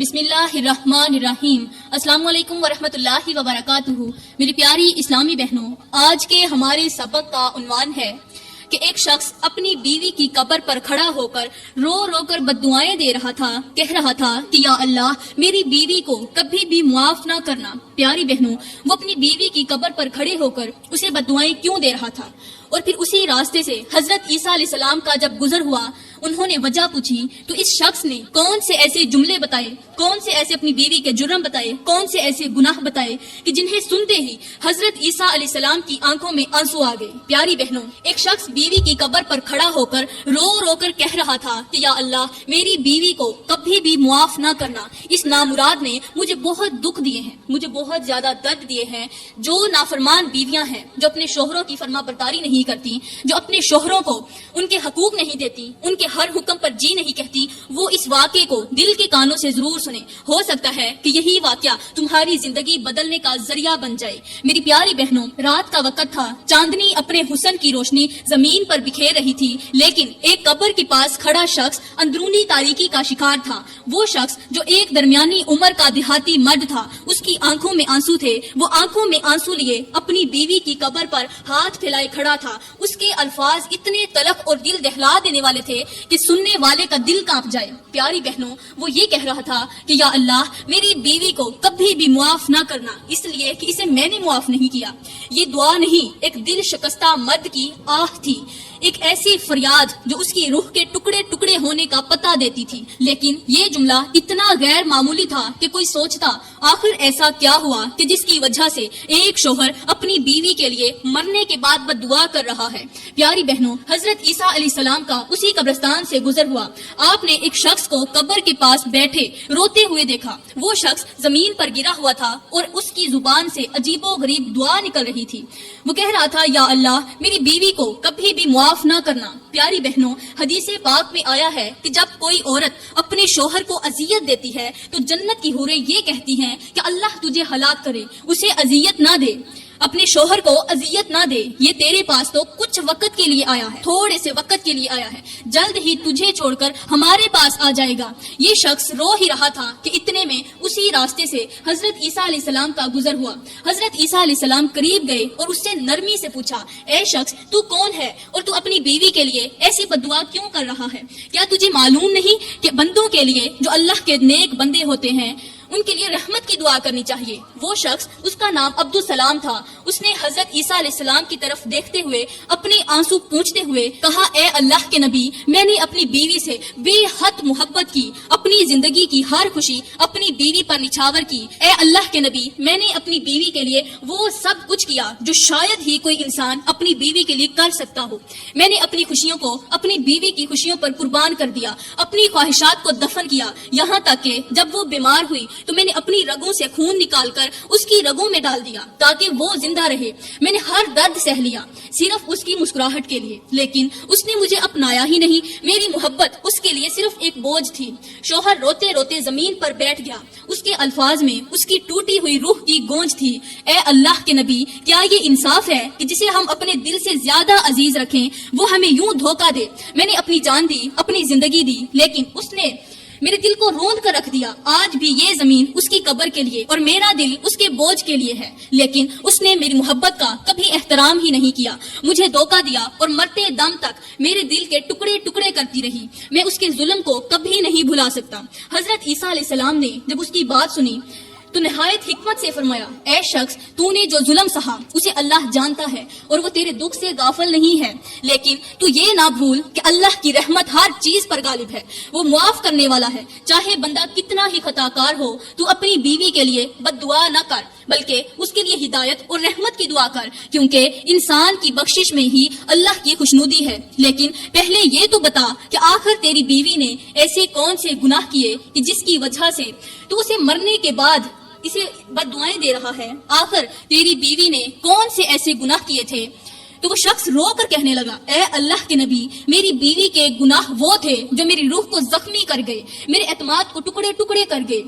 بسم اللہ الرحمن الرحیم۔ السلام علیکم ورحمۃ اللہ وبرکاتہ۔ میری پیاری اسلامی بہنوں، آج کے ہمارے سبق کا عنوان ہے کہ ایک شخص اپنی بیوی کی قبر پر کھڑا ہو کر رو رو کر بددعائیں دے رہا تھا، کہہ رہا تھا کہ یا اللہ میری بیوی کو کبھی بھی معاف نہ کرنا۔ پیاری بہنوں، وہ اپنی بیوی کی قبر پر کھڑے ہو کر اسے بددعائیں کیوں دے رہا تھا؟ اور پھر اسی راستے سے حضرت عیسیٰ علیہ السلام کا جب گزر ہوا، انہوں نے وجہ پوچھی تو اس شخص نے کون سے ایسے جملے بتائے، کون سے ایسے اپنی بیوی کے جرم بتائے، کون سے ایسے گناہ بتائے کہ جنہیں سنتے ہی حضرت عیسیٰ علیہ السلام کی آنکھوں میں آنسو آ گئے۔ پیاری بہنوں، ایک شخص بیوی کی قبر پر کھڑا ہو کر رو رو کر کہہ رہا تھا کہ یا اللہ میری بیوی کو کبھی بھی معاف نہ کرنا۔ اس نامراد نے مجھے بہت دکھ دیے ہیں، مجھے بہت زیادہ درد دیے ہیں۔ جو نافرمان بیویاں ہیں، جو اپنے شوہروں کی فرما برداری نہیں کرتی، جو اپنے شوہروں کو ان کے حقوق نہیں دیتی، ان کے ہر حکم پر جی نہیں کہتی، وہ اس واقعے کو دل کے کانوں سے ضرور سنیں۔ ہو سکتا ہے کہ یہی واقعہ تمہاری زندگی بدلنے کا ذریعہ بن جائے۔ میری پیاری بہنوں، رات کا وقت تھا، چاندنی اپنے حسن کی روشنی زمین پر بکھیر رہی تھی، لیکن ایک قبر کے پاس کھڑا شخص اندرونی تاریکی کا شکار تھا۔ وہ شخص جو ایک درمیانی عمر کا دیہاتی مرد تھا، اس کی آنکھوں میں آنسو تھے۔ وہ آنکھوں میں آنسو لیے اپنی بیوی کی قبر پر ہاتھ پھیلائے کھڑا تھا۔ اس کے الفاظ اتنے تلخ اور دل دہلا دینے والے تھے کہ سننے والے کا دل کانپ جائے۔ پیاری بہنوں، وہ یہ کہہ رہا تھا کہ یا اللہ میری بیوی کو کبھی بھی معاف نہ کرنا، اس لیے کہ اسے میں نے معاف نہیں کیا۔ یہ دعا نہیں، ایک دل شکستہ مرد کی آہ تھی، ایک ایسی فریاد جو اس کی روح کے ٹکڑے ٹکڑے ہونے کا پتہ دیتی تھی۔ لیکن یہ جملہ اتنا غیر معمولی تھا کہ کوئی سوچتا آخر ایسا کیا ہوا کہ جس کی وجہ سے ایک شوہر اپنی بیوی کے لیے مرنے کے بعد بد دعا کر رہا ہے۔ پیاری بہنوں، حضرت عیسیٰ علیہ السلام کا اسی قبرستان سے گزر ہوا۔ آپ نے ایک شخص کو قبر کے پاس بیٹھے روتے ہوئے دیکھا۔ وہ شخص زمین پر گرا ہوا تھا اور اس کی زبان سے عجیب و غریب دعا نکل رہی تھی۔ وہ کہہ رہا تھا یا اللہ میری بیوی کو کبھی بھی معاف نہ کرنا۔ پیاری بہنوں، حدیث پاک میں آیا ہے کہ جب کوئی عورت اپنے شوہر کو اذیت دیتی ہے تو جنت کی حوریں یہ کہتی ہیں کہ اللہ تجھے ہلاک کرے، اسے اذیت نہ دے، اپنے شوہر کو اذیت نہ دے، یہ تیرے پاس تو کچھ وقت کے لیے آیا ہے، تھوڑے سے وقت کے لیے آیا ہے، جلد ہی تجھے چھوڑ کر ہمارے پاس آ جائے گا۔ یہ شخص رو ہی رہا تھا کہ اتنے میں اسی راستے سے حضرت عیسیٰ علیہ السلام کا گزر ہوا۔ حضرت عیسیٰ علیہ السلام قریب گئے اور اس سے نرمی سے پوچھا، اے شخص تو کون ہے اور تو اپنی بیوی کے لیے ایسی بددعا کیوں کر رہا ہے؟ کیا تجھے معلوم نہیں کہ بندوں کے لیے جو اللہ کے نیک بندے ہوتے ہیں ان کے لیے رحمت کی دعا کرنی چاہیے؟ وہ شخص، اس کا نام عبدالسلام تھا، اس نے حضرت عیسیٰ علیہ السلام کی طرف دیکھتے ہوئے اپنے آنسو پونچھتے ہوئے کہا، اے اللہ کے نبی، میں نے اپنی بیوی سے بے حد محبت کی، اپنی زندگی کی ہر خوشی اپنی بیوی پر نچھاور کی۔ اے اللہ کے نبی، میں نے اپنی بیوی کے لیے وہ سب کچھ کیا جو شاید ہی کوئی انسان اپنی بیوی کے لیے کر سکتا ہو۔ میں نے اپنی خوشیوں کو اپنی بیوی کی خوشیوں پر قربان کر دیا، اپنی خواہشات کو دفن کیا، یہاں تک کہ جب وہ بیمار ہوئی تو میں نے اپنی رگوں سے خون نکال کر اس کی رگوں میں ڈال دیا تاکہ وہ زندہ رہے۔ میں نے ہر درد سہ لیا صرف اس کی مسکراہٹ کے لیے، لیکن اس نے مجھے اپنایا ہی نہیں۔ میری محبت اس کے لیے صرف ایک بوجھ تھی۔ شوہر روتے روتے زمین پر بیٹھ گیا۔ اس کے الفاظ میں اس کی ٹوٹی ہوئی روح کی گونج تھی، اے اللہ کے نبی، کیا یہ انصاف ہے کہ جسے ہم اپنے دل سے زیادہ عزیز رکھیں وہ ہمیں یوں دھوکہ دے؟ میں نے اپنی جان دی، اپنی زندگی دی، لیکن اس نے میرے دل کو روند کر رکھ دیا۔ آج بھی یہ زمین اس کی قبر کے لیے اور میرا دل اس کے بوجھ کے لیے ہے، لیکن اس نے میری محبت کا کبھی احترام ہی نہیں کیا، مجھے دھوکہ دیا اور مرتے دم تک میرے دل کے ٹکڑے ٹکڑے کرتی رہی۔ میں اس کے ظلم کو کبھی نہیں بھلا سکتا۔ حضرت عیسیٰ علیہ السلام نے جب اس کی بات سنی تو نہایت حکمت سے فرمایا، اے شخص تو نے جو ظلم سہا اسے اللہ جانتا ہے اور وہ تیرے دکھ سے غافل نہیں ہے، لیکن تو یہ نہ بھول کہ اللہ کی رحمت ہر چیز پر غالب ہے، وہ معاف کرنے والا ہے۔ چاہے بندہ کتنا ہی خطا کار ہو، تو اپنی بیوی کے لیے بد دعا نہ کر، بلکہ اس کے لیے ہدایت اور رحمت کی دعا کر، کیونکہ انسان کی بخشش میں ہی اللہ کی خوشنودی ہے۔ لیکن پہلے یہ تو بتا کہ آخر تیری بیوی نے ایسے کون سے گناہ کیے کہ جس کی وجہ سے تو اسے مرنے کے بعد اسے بد دعائیں دے رہا ہے؟ آخر تیری بیوی نے کون سے ایسے گناہ کیے تھے؟ تو وہ شخص رو کر کہنے لگا، اے اللہ کے نبی، میری بیوی کے گناہ وہ تھے جو میری روح کو زخمی کر گئے، میرے اعتماد کو ٹکڑے ٹکڑے کر گئے۔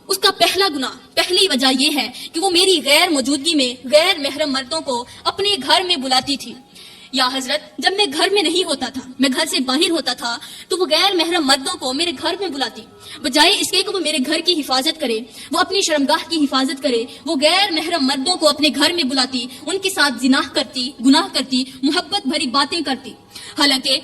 اس کا پہلا گناہ، پہلی وجہ یہ ہے کہ وہ میری غیر موجودگی میں غیر محرم مردوں کو اپنے گھر میں بلاتی تھی۔ یا حضرت جب میں گھر میں نہیں ہوتا تھا، میں گھر سے باہر ہوتا تھا تو وہ غیر محرم مردوں کو میرے گھر میں بلاتی، بجائے اس کے کہ وہ میرے گھر کی حفاظت کرے، وہ اپنی شرمگاہ کی حفاظت کرے، وہ غیر محرم مردوں کو اپنے گھر میں بلاتی، ان کے ساتھ زنا کرتی، گناہ کرتی، محبت بھری باتیں کرتی، حالانکہ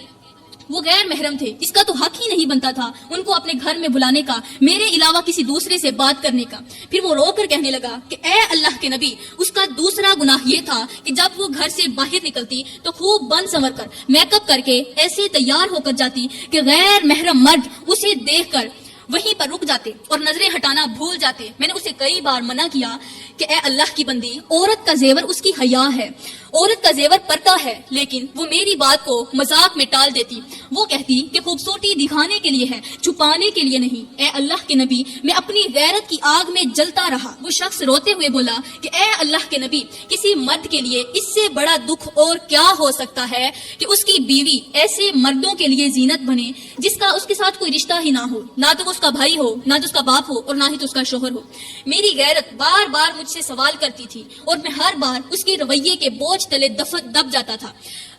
وہ غیر محرم تھے، اس کا تو حق ہی نہیں بنتا تھا ان کو اپنے گھر میں بلانے کا، میرے علاوہ کسی دوسرے سے بات کرنے کا۔ پھر وہ رو کر کہنے لگا کہ اے اللہ کے نبی، اس کا دوسرا گناہ یہ تھا کہ جب وہ گھر سے باہر نکلتی تو خوب بن سنور کر، میک اپ کر کے ایسے تیار ہو کر جاتی کہ غیر محرم مرد اسے دیکھ کر وہیں پر رک جاتے اور نظریں ہٹانا بھول جاتے۔ میں نے اسے کئی بار منع کیا کہ اے اللہ کی بندی، عورت کا زیور اس کی حیا ہے، عورت کا زیور پردہ ہے، لیکن وہ میری بات کو مذاق میں ٹال دیتی، وہ کہتی کہ خوبصورتی دکھانے کے لیے ہے، چھپانے کے لیے نہیں۔ اے اللہ کے نبی، میں اپنی غیرت کی آگ میں جلتا رہا۔ وہ شخص روتے ہوئے بولا کہ اے اللہ کے نبی، کسی مرد کے لیے اس سے بڑا دکھ اور کیا ہو سکتا ہے کہ اس کی بیوی ایسے مردوں کے لیے زینت بنے جس کا اس کے ساتھ کوئی رشتہ ہی نہ ہو، نہ تو وہ اس کا بھائی ہو، نہ تو اس کا باپ ہو، اور نہ ہی تو اس کا شوہر ہو۔ میری غیرت بار بار مجھ سے سوال کرتی تھی اور میں ہر بار اس کے رویے کے بوجھ تلے دب جاتا تھا۔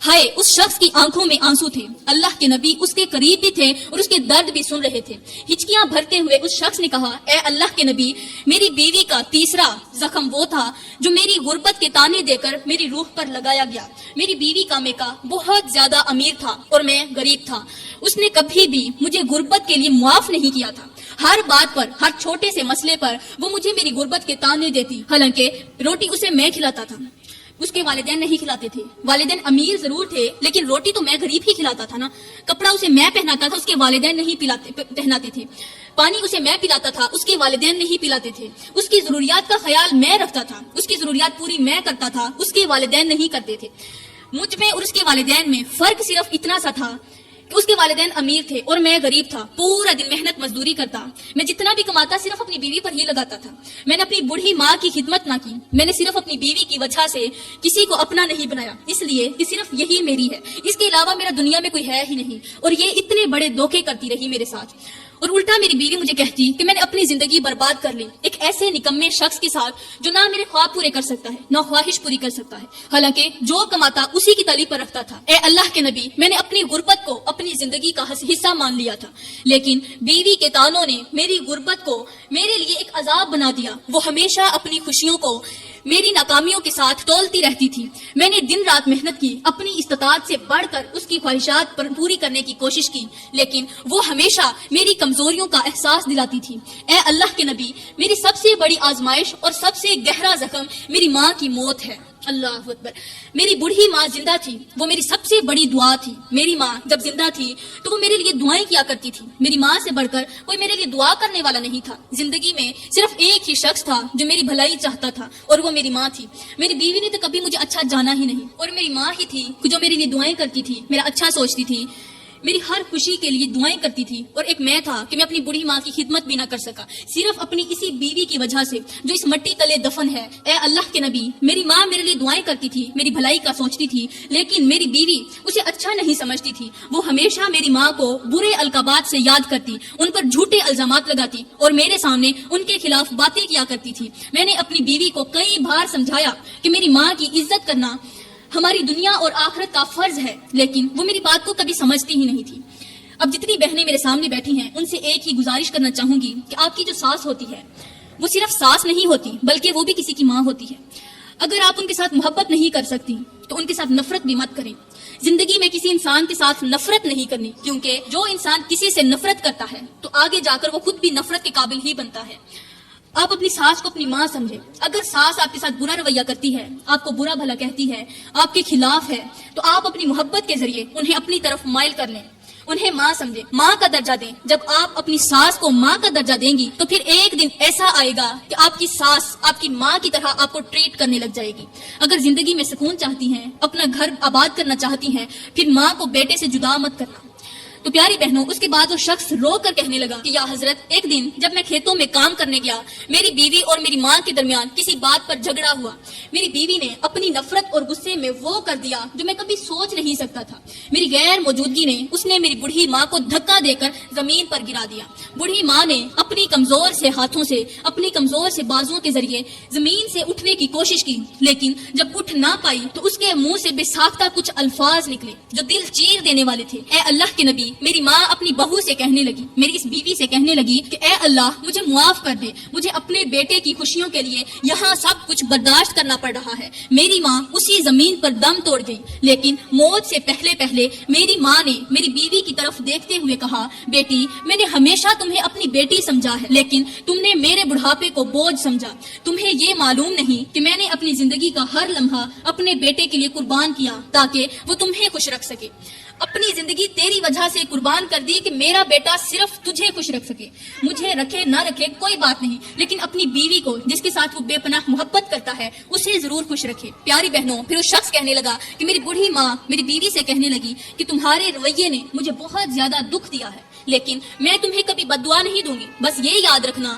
ہائے، اس شخص کی آنکھوں میں آنسو تھے، اللہ کے نبی اس کے قریب بھی تھے اور اس کے درد بھی سن رہے تھے۔ ہچکیاں بھرتے ہوئے اس شخص نے کہا، اے اللہ کے نبی، میری بیوی کا تیسرا زخم وہ تھا جو میری غربت کے تانے دے کر میری روح پر لگایا گیا۔ میری بیوی کا میکا بہت زیادہ امیر تھا اور میں غریب تھا، اس نے کبھی بھی مجھے غربت کے لیے معاف نہیں کیا تھا، ہر بات پر، ہر چھوٹے سے مسئلے پر وہ مجھے میری غربت کے تانے دیتی، حالانکہ روٹی اسے میں کھلاتا تھا، اس کے والدین نہیں کھلاتے تھے۔ والدین امیر ضرور تھے لیکن روٹی تو میں غریب ہی کھلاتا تھا نا، کپڑا اسے میں پہناتا تھا، اس کے والدین نہیں پہناتے تھے، پانی اسے میں پلاتا تھا، اس کے والدین نہیں پلاتے تھے، اس کی ضروریات کا خیال میں رکھتا تھا، اس کی ضروریات پوری میں کرتا تھا، اس کے والدین نہیں کرتے تھے۔ مجھ میں اور اس کے والدین میں فرق صرف اتنا سا تھا کہ اس کے والدین امیر تھے اور میں غریب تھا، پورا دن محنت مزدوری کرتا، میں جتنا بھی کماتا صرف اپنی بیوی پر ہی لگاتا تھا۔ میں نے اپنی بوڑھی ماں کی خدمت نہ کی، میں نے صرف اپنی بیوی کی وجہ سے کسی کو اپنا نہیں بنایا، اس لیے کہ صرف یہی میری ہے، اس کے علاوہ میرا دنیا میں کوئی ہے ہی نہیں، اور یہ اتنے بڑے دھوکے کرتی رہی میرے ساتھ۔ اور الٹا میری بیوی مجھے کہتی کہ میں نے اپنی زندگی برباد کر لی ایک ایسے نکمے شخص کے ساتھ جو نہ میرے خواب پورے کر سکتا ہے، نہ خواہش پوری کر سکتا ہے، حالانکہ جو کماتا اسی کی تلی پر رکھتا تھا۔ اے اللہ کے نبی، میں نے اپنی غربت کو اپنی زندگی کا حصہ مان لیا تھا، لیکن بیوی کے تانوں نے میری غربت کو میرے لیے ایک عذاب بنا دیا۔ وہ ہمیشہ اپنی خوشیوں کو میری ناکامیوں کے ساتھ تولتی رہتی تھی۔ میں نے دن رات محنت کی، اپنی استطاعت سے بڑھ کر اس کی خواہشات پر پوری کرنے کی کوشش کی، لیکن وہ ہمیشہ میری کمزوریوں کا احساس دلاتی تھی۔ اے اللہ کے نبی، میری سب سے بڑی آزمائش اور سب سے گہرا زخم میری ماں کی موت ہے۔ اللہ اکبر۔ میری بوڑھی ماں زندہ تھی، وہ میری سب سے بڑی دعا تھی۔ میری ماں جب زندہ تھی تو وہ میرے لیے دعائیں کیا کرتی تھی، میری ماں سے بڑھ کر کوئی میرے لیے دعا کرنے والا نہیں تھا۔ زندگی میں صرف ایک ہی شخص تھا جو میری بھلائی چاہتا تھا، اور وہ میری ماں تھی۔ میری بیوی نے تو کبھی مجھے اچھا جانا ہی نہیں، اور میری ماں ہی تھی جو میرے لیے دعائیں کرتی تھی، میرا اچھا سوچتی تھی، میری ہر خوشی کے لیے دعائیں کرتی تھی۔ اور ایک میں تھا کہ میں اپنی بوڑھی ماں کی خدمت بھی نہ کر سکا، صرف اپنی اسی بیوی کی وجہ سے جو اس مٹی تلے دفن ہے۔ اے اللہ کے نبی، میری ماں میرے لیے دعائیں کرتی تھی، میری بھلائی کا سوچتی تھی، لیکن میری بیوی اسے اچھا نہیں سمجھتی تھی۔ وہ ہمیشہ میری ماں کو برے القابات سے یاد کرتی، ان پر جھوٹے الزامات لگاتی اور میرے سامنے ان کے خلاف باتیں کیا کرتی تھی۔ میں نے اپنی بیوی کو کئی بار سمجھایا کہ میری ماں کی عزت کرنا ہماری دنیا اور آخرت کا فرض ہے، لیکن وہ میری بات کو کبھی سمجھتی ہی نہیں تھی۔ اب جتنی بہنیں میرے سامنے بیٹھی ہیں ان سے ایک ہی گزارش کرنا چاہوں گی کہ آپ کی جو ساس ہوتی ہے وہ صرف ساس نہیں ہوتی بلکہ وہ بھی کسی کی ماں ہوتی ہے۔ اگر آپ ان کے ساتھ محبت نہیں کر سکتی تو ان کے ساتھ نفرت بھی مت کریں۔ زندگی میں کسی انسان کے ساتھ نفرت نہیں کرنی، کیونکہ جو انسان کسی سے نفرت کرتا ہے تو آگے جا کر وہ خود بھی نفرت کے قابل ہی بنتا ہے۔ آپ اپنی ساس کو اپنی ماں سمجھیں۔ اگر ساس آپ کے ساتھ برا رویہ کرتی ہے، آپ کو برا بھلا کہتی ہے، آپ کے خلاف ہے، تو آپ اپنی محبت کے ذریعے انہیں اپنی طرف مائل کر لیں، انہیں ماں سمجھیں، ماں کا درجہ دیں۔ جب آپ اپنی ساس کو ماں کا درجہ دیں گی تو پھر ایک دن ایسا آئے گا کہ آپ کی ساس آپ کی ماں کی طرح آپ کو ٹریٹ کرنے لگ جائے گی۔ اگر زندگی میں سکون چاہتی ہیں، اپنا گھر آباد کرنا چاہتی ہیں، پھر ماں کو بیٹے سے جدا مت کرنا۔ تو پیاری بہنوں اس کے بعد وہ شخص رو کر کہنے لگا کہ یا حضرت ایک دن جب میں کھیتوں میں کام کرنے گیا میری بیوی اور میری ماں کے درمیان کسی بات پر جھگڑا ہوا. میری بیوی نے اپنی نفرت اور غصے میں وہ کر دیا جو میں کبھی سوچ نہیں سکتا تھا. میری غیر موجودگی نے اس نے میری بوڑھی ماں کو دھکا دے کر زمین پر گرا دیا. بوڑھی ماں نے اپنی کمزور سے ہاتھوں سے اپنی کمزور سے بازوؤں کے ذریعے زمین سے اٹھنے کی کوشش کی, لیکن جب اٹھ نہ پائی تو اس کے منہ سے بے ساختہ کچھ الفاظ نکلے جو دل چیر دینے والے تھے. اے اللہ کے نبی, میری ماں اپنی بہو سے کہنے لگی, میری اس بیوی سے کہنے لگی کہ اے اللہ مجھے معاف کر دے, مجھے اپنے بیٹے کی خوشیوں کے لیے یہاں سب کچھ برداشت کرنا پڑ رہا ہے. میری ماں اسی زمین پر دم توڑ گئی, لیکن موت سے پہلے میری ماں نے میری بیوی کی طرف دیکھتے ہوئے کہا, بیٹی میں نے ہمیشہ تمہیں اپنی بیٹی سمجھا ہے, لیکن تم نے میرے بڑھاپے کو بوجھ سمجھا. تمہیں یہ معلوم نہیں کہ میں نے اپنی زندگی کا ہر لمحہ اپنے بیٹے کے لیے قربان کیا تاکہ وہ تمہیں خوش رکھ سکے. اپنی زندگی تیری وجہ سے قربان کر دی کہ میرا بیٹا صرف تجھے خوش رکھ سکے. مجھے رکھے نہ رکھے کوئی بات نہیں, لیکن اپنی بیوی کو جس کے ساتھ وہ بے پناہ محبت کرتا ہے اسے ضرور خوش رکھے. پیاری بہنوں پھر اس شخص کہنے لگا کہ میری بوڑھی ماں میری بیوی سے کہنے لگی کہ تمہارے رویے نے مجھے بہت زیادہ دکھ دیا ہے, لیکن میں تمہیں کبھی بددعا نہیں دوں گی. بس یہ یاد رکھنا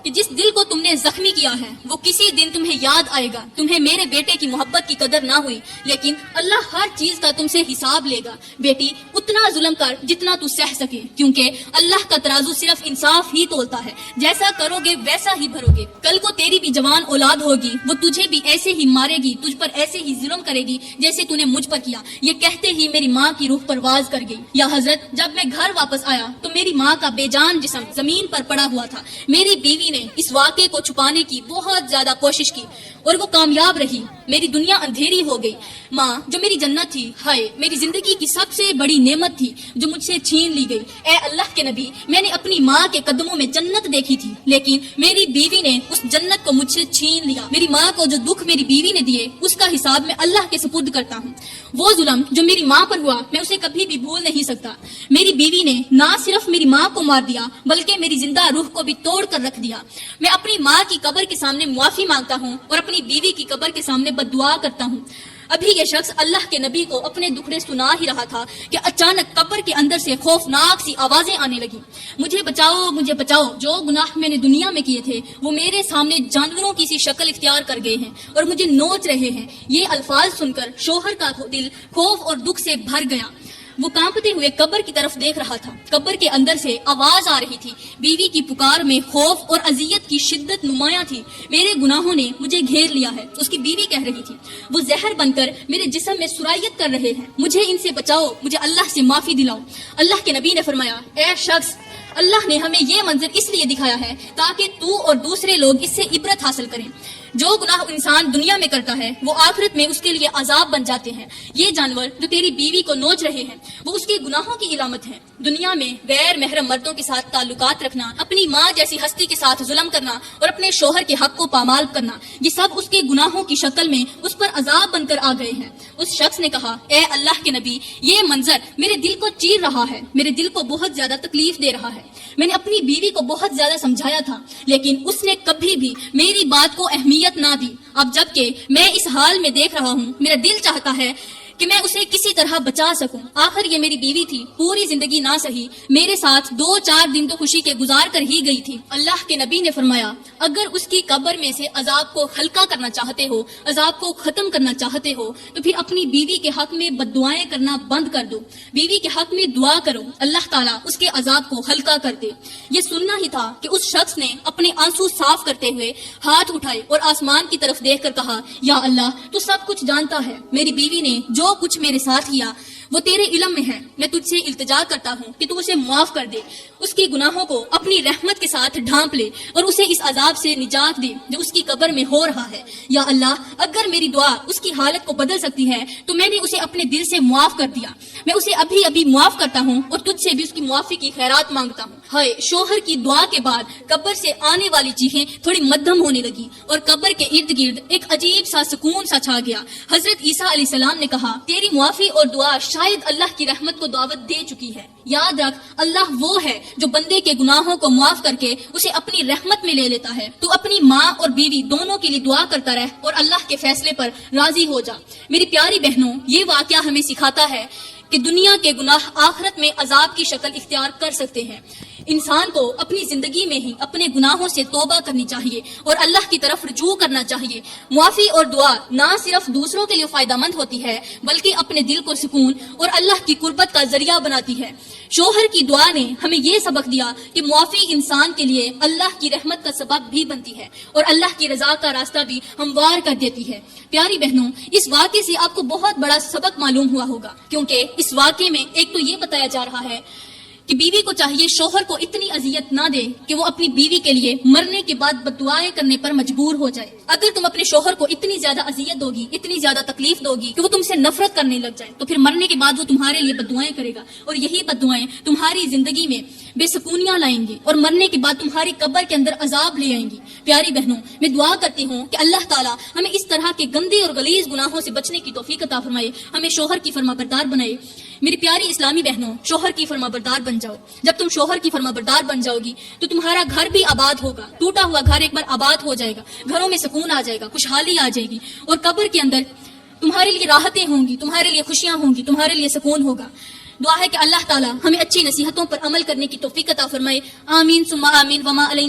کہ جس دل کو تم نے زخمی کیا ہے وہ کسی دن تمہیں یاد آئے گا. تمہیں میرے بیٹے کی محبت کی قدر نہ ہوئی, لیکن اللہ ہر چیز کا تم سے حساب لے گا. بیٹی اتنا ظلم کر جتنا تو سہ سکے, کیونکہ اللہ کا ترازو صرف انصاف ہی تولتا ہے. جیسا کرو گے ویسا ہی بھرو گے. کل کو تیری بھی جوان اولاد ہوگی, وہ تجھے بھی ایسے ہی مارے گی, تجھ پر ایسے ہی ظلم کرے گی جیسے تو نے مجھ پر کیا. یہ کہتے ہی میری ماں کی روح پرواز کر گئی. یا حضرت جب میں گھر واپس آیا تو میری ماں کا بے جان جسم زمین پر پڑا ہوا تھا. میری بیوی نے اس واقعے کو چھپانے کی بہت زیادہ کوشش کی اور وہ کامیاب رہی. میری دنیا اندھیری ہو گئی. ماں جو میری جنت تھی, ہائے میری زندگی کی سب سے بڑی نعمت تھی جو مجھ سے چھین لی گئی. اے اللہ کے نبی, میں نے اپنی ماں کے قدموں میں جنت دیکھی تھی, لیکن میری بیوی نے اس جنت کو مجھ سے چھین لیا. میری ماں کو جو دکھ میری بیوی نے دیے اس کا حساب میں اللہ کے سپرد کرتا ہوں. وہ ظلم جو میری ماں پر ہوا میں اسے کبھی بھی بھول نہیں سکتا. میری بیوی نے نہ صرف میری ماں کو مار دیا بلکہ میری زندہ روح کو بھی توڑ کر رکھ دیا. میں اپنی ماں کی قبر کے سامنے معافی مانگتا ہوں اور اپنی بیوی کی قبر کے سامنے بددعا کرتا ہوں. ابھی یہ شخص اللہ کے نبی کو اپنے دکھڑے سنا ہی رہا تھا کہ اچانک قبر کے اندر سے خوفناک سی آوازیں آنے لگی, مجھے بچاؤ مجھے بچاؤ. جو گناہ میں نے دنیا میں کیے تھے وہ میرے سامنے جانوروں کی سی شکل اختیار کر گئے ہیں اور مجھے نوچ رہے ہیں. یہ الفاظ سن کر شوہر کا دل خوف اور دکھ سے بھر گیا. وہ کانپتے ہوئے قبر کی طرف دیکھ رہا تھا. قبر کے اندر سے آواز آ رہی تھی. بیوی کی پکار میں خوف اور اذیت کی شدت نمایاں تھی. میرے گناہوں نے مجھے گھیر لیا ہے, اس کی بیوی کہہ رہی تھی. وہ زہر بن کر میرے جسم میں سرایت کر رہے ہیں. مجھے ان سے بچاؤ, مجھے اللہ سے معافی دلاؤ. اللہ کے نبی نے فرمایا, اے شخص, اللہ نے ہمیں یہ منظر اس لیے دکھایا ہے تاکہ تو اور دوسرے لوگ اس سے عبرت حاصل کریں. جو گناہ انسان دنیا میں کرتا ہے وہ آخرت میں اس کے لیے عذاب بن جاتے ہیں. یہ جانور جو تیری بیوی کو نوچ رہے ہیں وہ اس کے گناہوں کی علامت ہے. دنیا میں غیر محرم مردوں کے ساتھ تعلقات رکھنا, اپنی ماں جیسی ہستی کے ساتھ ظلم کرنا اور اپنے شوہر کے حق کو پامال کرنا, یہ سب اس کے گناہوں کی شکل میں اس پر عذاب بن کر آ گئے ہیں. اس شخص نے کہا, اے اللہ کے نبی, یہ منظر میرے دل کو چیر رہا ہے, میرے دل کو بہت زیادہ تکلیف دے رہا ہے. میں نے اپنی بیوی کو بہت زیادہ سمجھایا تھا, لیکن اس نے کبھی بھی میری بات کو اہمیت نہ دی. اب جبکہ میں اس حال میں دیکھ رہا ہوں, میرا دل چاہتا ہے کہ میں اسے کسی طرح بچا سکوں. آخر یہ میری بیوی تھی, پوری زندگی نہ سہی, میرے ساتھ 2-4 دن تو خوشی کے گزار کر ہی گئی تھی. اللہ کے نبی نے فرمایا, اگر اس کی قبر میں سے عذاب کو ہلکا کرنا چاہتے ہو, عذاب کو ختم کرنا چاہتے ہو, تو پھر اپنی بیوی کے حق میں بد دعائیں کرنا بند کر دو. بیوی کے حق میں دعا کرو, اللہ تعالیٰ اس کے عذاب کو ہلکا کر دے. یہ سننا ہی تھا کہ اس شخص نے اپنے آنسو صاف کرتے ہوئے ہاتھ اٹھائے اور آسمان کی طرف دیکھ کر کہا, یا اللہ تو سب کچھ جانتا ہے. میری بیوی نے جو کچھ میرے ساتھ کیا وہ تیرے علم میں ہے. میں تجھ سے التجا کرتا ہوں کہ تو اسے معاف کر دے, اس کی گناہوں کو اپنی رحمت کے ساتھ ڈھانپ لے اور اسے اس عذاب سے نجات دے جو اس کی قبر میں ہو رہا ہے. یا اللہ, اگر میری دعا اس کی حالت کو بدل سکتی ہے تو میں نے اسے اپنے دل سے معاف کر دیا. میں اسے ابھی ابھی معاف کرتا ہوں اور تجھ سے بھی اس کی معافی کی خیرات مانگتا ہوں. ہائے, شوہر کی دعا کے بعد قبر سے آنے والی چیخیں تھوڑی مدھم ہونے لگی اور قبر کے ارد گرد ایک عجیب سا سکون سا چھا گیا. حضرت عیسیٰ علیہ السلام نے کہا, تیری معافی اور دعا شاید اللہ کی رحمت کو دعوت دے چکی ہے. یاد رکھ, اللہ وہ ہے جو بندے کے گناہوں کو معاف کر کے اسے اپنی رحمت میں لے لیتا ہے. تو اپنی ماں اور بیوی دونوں کے لیے دعا کرتا رہ اور اللہ کے فیصلے پر راضی ہو جا. میری پیاری بہنوں, یہ واقعہ ہمیں سکھاتا ہے کہ دنیا کے گناہ آخرت میں عذاب کی شکل اختیار کر سکتے ہیں۔ انسان کو اپنی زندگی میں ہی اپنے گناہوں سے توبہ کرنی چاہیے اور اللہ کی طرف رجوع کرنا چاہیے۔ معافی اور دعا نہ صرف دوسروں کے لیے فائدہ مند ہوتی ہے بلکہ اپنے دل کو سکون اور اللہ کی قربت کا ذریعہ بناتی ہے۔ شوہر کی دعا نے ہمیں یہ سبق دیا کہ معافی انسان کے لیے اللہ کی رحمت کا سبب بھی بنتی ہے اور اللہ کی رضا کا راستہ بھی ہموار کر دیتی ہے۔ پیاری بہنوں، اس واقعے سے آپ کو بہت بڑا سبق معلوم ہوا ہوگا، کیونکہ اس واقعے میں ایک تو یہ بتایا جا رہا ہے کہ بیوی کو چاہیے شوہر کو اتنی اذیت نہ دے کہ وہ اپنی بیوی کے لیے مرنے کے بعد بددعائیں کرنے پر مجبور ہو جائے۔ اگر تم اپنے شوہر کو اتنی زیادہ اذیت دو گی، اتنی زیادہ تکلیف دو گی کہ وہ تم سے نفرت کرنے لگ جائے، تو پھر مرنے کے بعد وہ تمہارے لیے بددعائیں کرے گا، اور یہی بددعائیں تمہاری زندگی میں بے سکونیاں لائیں گی اور مرنے کے بعد تمہاری قبر کے اندر عذاب لے آئیں گی۔ پیاری بہنوں، میں دعا کرتی ہوں کہ اللہ تعالیٰ ہمیں اس طرح کے گندے اور غلیظ گناہوں سے بچنے کی توفیق عطا فرمائے، ہمیں شوہر کی فرما بردار بنائے۔ میری پیاری اسلامی بہنوں، شوہر کی فرما بردار بن جاؤ۔ جب تم شوہر کی فرما بردار بن جاؤ گی تو تمہارا گھر بھی آباد ہوگا، ٹوٹا ہوا گھر ایک بار آباد ہو جائے گا، گھروں میں سکون آ جائے گا، خوشحالی آ جائے گی، اور قبر کے اندر تمہارے لیے راحتیں ہوں گی، تمہارے لیے خوشیاں ہوں گی، تمہارے لیے سکون ہوگا۔ دعا ہے کہ اللہ تعالیٰ ہمیں اچھی نصیحتوں پر عمل کرنے کی توفیق عطا فرمائے۔ آمین ثم آمین۔ وما علینا